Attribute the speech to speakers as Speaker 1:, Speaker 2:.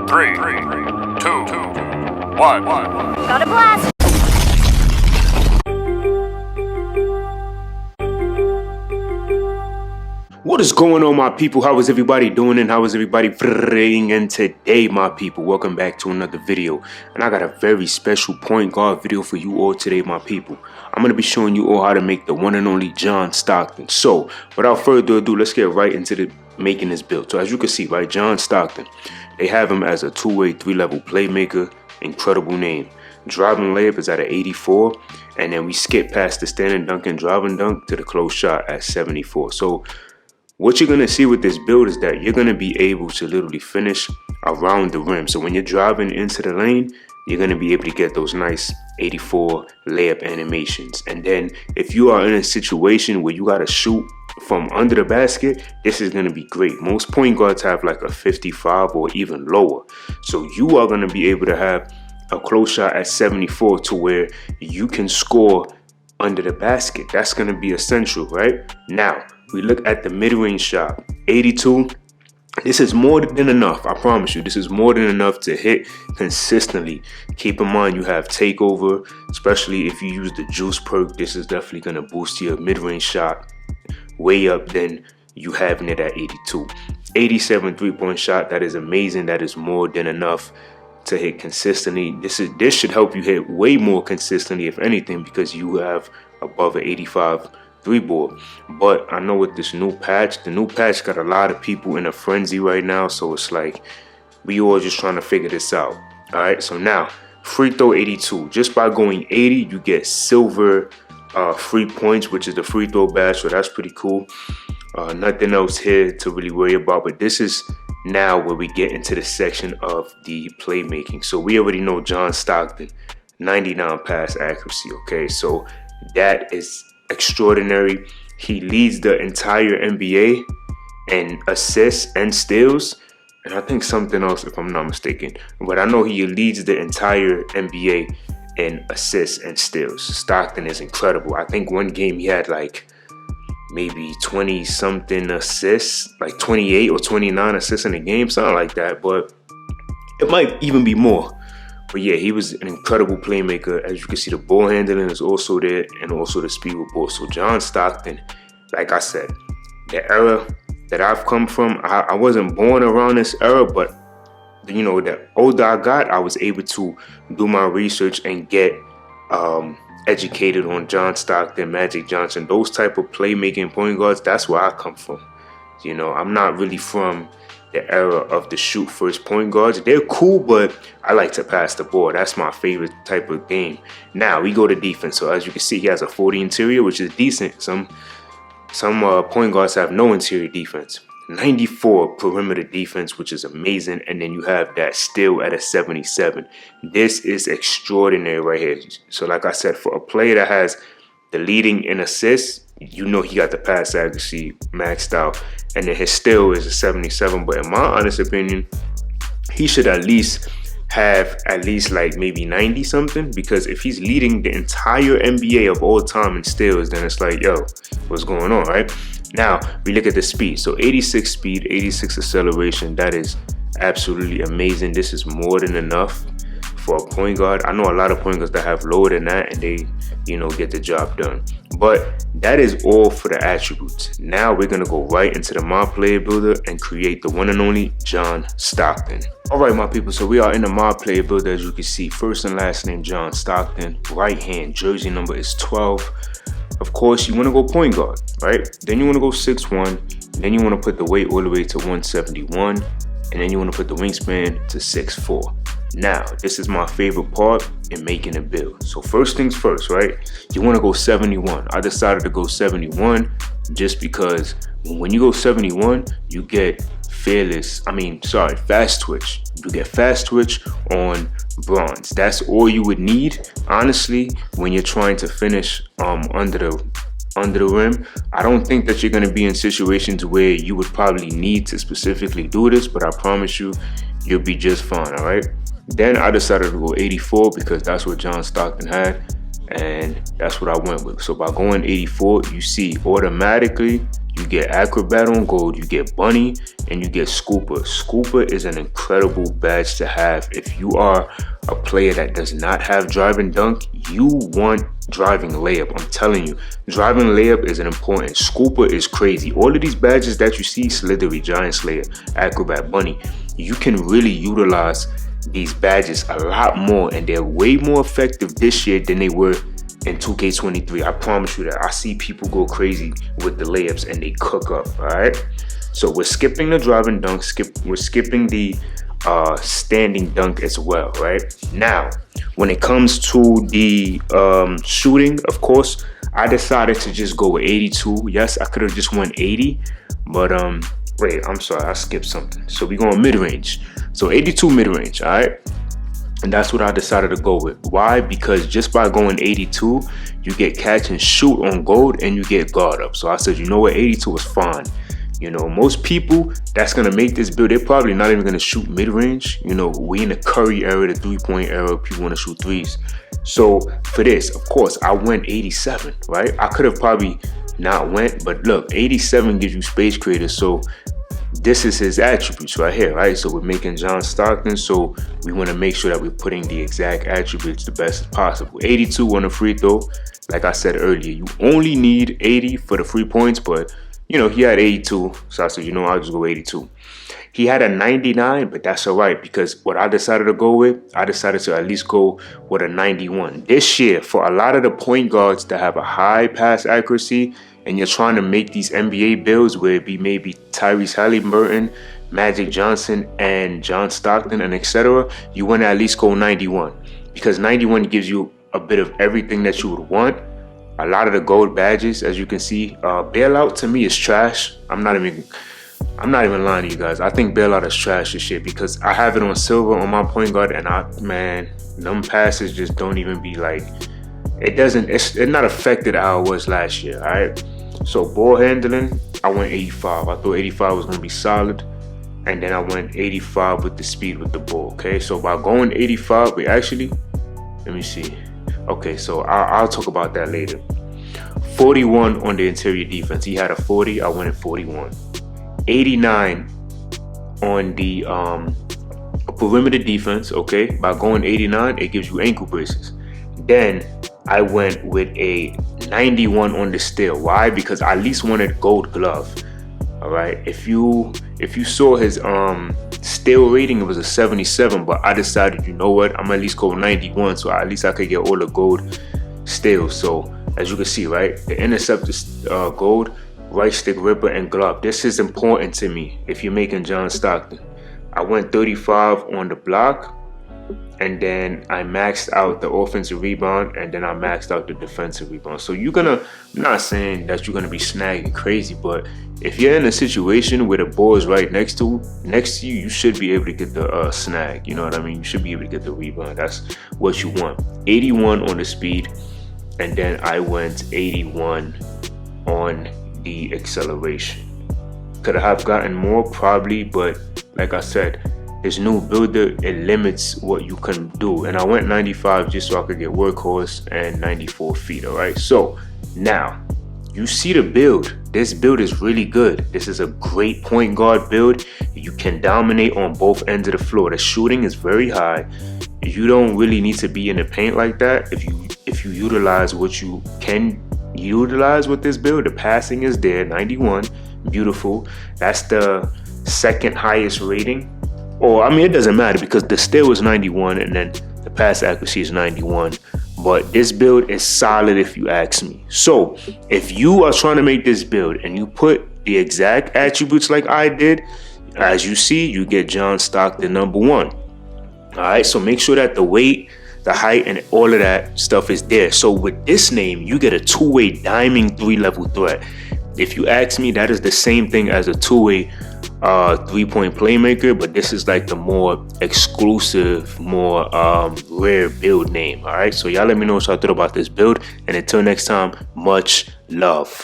Speaker 1: 3, 2, 1.
Speaker 2: Got a blast!
Speaker 3: What is going on, my people? How is everybody doing and how is everybody playing? And today, my people, welcome back to another video. And I got a very special point guard video for you all today, my people. I'm going to be showing you all how to make the one and only John Stockton. So, without further ado, let's get right into the making this build. So, as you can see, right, John Stockton, they have him as a two-way, three-level playmaker. Incredible name. Driving layup is at an 84. And then we skip past the standing dunk and driving dunk to the close shot at 74. So, what you're going to see with this build is that you're going to be able to literally finish around the rim. So when you're driving into the lane, you're going to be able to get those nice 84 layup animations. And then if you are in a situation where you got to shoot from under the basket, this is going to be great. Most point guards have like a 55 or even lower. So you are going to be able to have a close shot at 74 to where you can score under the basket. That's going to be essential, right? Now, we look at the mid-range shot, 82. This is more than enough. I promise you, this is more than enough to hit consistently. Keep in mind, you have takeover, especially if you use the juice perk. This is definitely going to boost your mid-range shot way up than you having it at 82. 87 three-point shot. That is amazing. That is more than enough to hit consistently. This should help you hit way more consistently, if anything, because you have above an 85 three ball. But I know with this new patch, the new patch got a lot of people in a frenzy right now, so it's like we all just trying to figure this out. All right, so now free throw 82. Just by going 80, you get silver free points, which is the free throw badge, so that's pretty cool. Nothing else here to really worry about, but this is now where we get into the section of the playmaking. So we already know John Stockton, 99 pass accuracy. Okay, so that is extraordinary. He leads the entire NBA in assists and steals, and I think something else if I'm not mistaken, but I know he leads the entire NBA in assists and steals. Stockton is incredible. I think one game he had like maybe 20 something assists, like 28 or 29 assists in a game, something like that, but it might even be more. But yeah, he was an incredible playmaker. As you can see, the ball handling is also there, and also the speed with ball. So John Stockton, like I said, the era that I've come from, I wasn't born around this era, but you know, the older I got, I was able to do my research and get educated on John Stockton, Magic Johnson, those type of playmaking point guards. That's where I come from. You know, I'm not really from the era of the shoot first point guards. They're cool, but I like to pass the ball. That's my favorite type of game. Now we go to defense. So as you can see, he has a 40 interior, which is decent. Some point guards have no interior defense. 94 perimeter defense, which is amazing. And then you have that steal at a 77. This is extraordinary right here. So like I said, for a player that has the leading in assists, you know he got the pass accuracy maxed out. And then his steal is a 77. But in my honest opinion, he should at least have at least like maybe 90 something. Because if he's leading the entire NBA of all time in steals, then it's like, yo, what's going on, right? Now, we look at the speed. So 86 speed, 86 acceleration. That is absolutely amazing. This is more than enough for a point guard. I know a lot of point guards that have lower than that, and they, you know, get the job done. But that is all for the attributes. Now we're going to go right into the mod player builder and create the one and only John Stockton. All right, my people, so we are in the mod player builder. As you can see, first and last name John Stockton, right hand, jersey number is 12. Of course, you want to go point guard, right? Then you want to go 6'1", then you want to put the weight all the way to 171, and then you want to put the wingspan to 6'4". Now, this is my favorite part in making a build. So first things first, right? You want to go 71. I decided to go 71 just because when you go 71, you get fast twitch. You get fast twitch on bronze. That's all you would need, honestly, when you're trying to finish under the rim. I don't think that you're going to be in situations where you would probably need to specifically do this, but I promise you, you'll be just fine, all right? Then I decided to go 84 because that's what John Stockton had, and that's what I went with. So by going 84, you see automatically you get Acrobat on gold, you get Bunny, and you get Scooper. Scooper is an incredible badge to have. If you are a player that does not have driving dunk, you want driving layup. I'm telling you, driving layup is an important. Scooper is crazy. All of these badges that you see, Slithery, Giant Slayer, Acrobat, Bunny, you can really utilize these badges a lot more, and they're way more effective this year than they were in 2K23. I promise you that. I see people go crazy with the layups and they cook up. All right, so we're skipping the driving dunk, we're skipping the standing dunk as well. Right now, when it comes to the shooting, of course, I decided to just go with 82. Yes, I could have just went 80, but wait, I'm sorry, I skipped something. So we're going mid-range. So 82 mid-range, all right? And that's what I decided to go with. Why? Because just by going 82, you get catch and shoot on gold and you get guard up. So I said, you know what, 82 is fine. You know, most people that's gonna make this build, they're probably not even gonna shoot mid-range. You know, we in the Curry era, the three-point era, people wanna shoot threes. So for this, of course, I went 87, right? I could have probably not went, but look, 87 gives you space creators. So this is his attributes right here, right? So we're making John Stockton, so we want to make sure that we're putting the exact attributes the best as possible. 82 on the free throw. Like I said earlier, you only need 80 for the free points, but you know, he had 82, so I said, you know, I'll just go 82. He had a 99, but that's all right, because what I decided to go with, I decided to at least go with a 91. This year, for a lot of the point guards that have a high pass accuracy, and you're trying to make these NBA builds where it be maybe Tyrese Halliburton, Magic Johnson, and John Stockton, and etc., you want to at least go 91, because 91 gives you a bit of everything that you would want. A lot of the gold badges, as you can see, bailout to me is trash. I'm not even lying to you guys. I think bailout is trash as shit, because I have it on silver on my point guard, and man, them passes just don't even be like, it's not affected how it was last year. All right, so ball handling, I went 85. I thought 85 was gonna be solid, and then I went 85 with the speed with the ball. Okay, so by going 85, we actually, let me see. Okay, so I'll talk about that later. 41 on the interior defense. He had a 40. I went at 41. 89 on the perimeter defense. Okay, by going 89, it gives you ankle braces. Then I went with a 91 on the steal. Why? Because I at least wanted gold glove. All right. If you saw his steal rating, it was a 77, but I decided, you know what, I'm at least go 91, so at least I could get all the gold steals. So as you can see, right, the intercept is gold, right stick ripper, and glove. This is important to me if you're making John Stockton. I went 35 on the block, and then I maxed out the offensive rebound, and then I maxed out the defensive rebound. So I'm not saying that you're gonna be snagging crazy, but if you're in a situation where the ball is right next to you, you should be able to get the snag. You know what I mean? You should be able to get the rebound. That's what you want. 81 on the speed, and then I went 81 on the acceleration. Could I have gotten more? Probably, but like I said, this new builder, it limits what you can do. And I went 95 just so I could get workhorse and 94 feet, all right? So now, you see the build. This build is really good. This is a great point guard build. You can dominate on both ends of the floor. The shooting is very high. You don't really need to be in the paint like that. If you utilize what you can utilize with this build, the passing is there, 91, beautiful. That's the second highest rating. Or, I mean, it doesn't matter because the steal is 91 and then the pass accuracy is 91. But this build is solid if you ask me. So, if you are trying to make this build and you put the exact attributes like I did, as you see, you get John Stockton #1. Alright, so make sure that the weight, the height, and all of that stuff is there. So with this name, you get a two-way diamond 3-level threat. If you ask me, that is the same thing as a two-way 3-point playmaker, but this is like the more exclusive, more rare build name. All right, so y'all let me know what y'all thought about this build, and until next time, much love.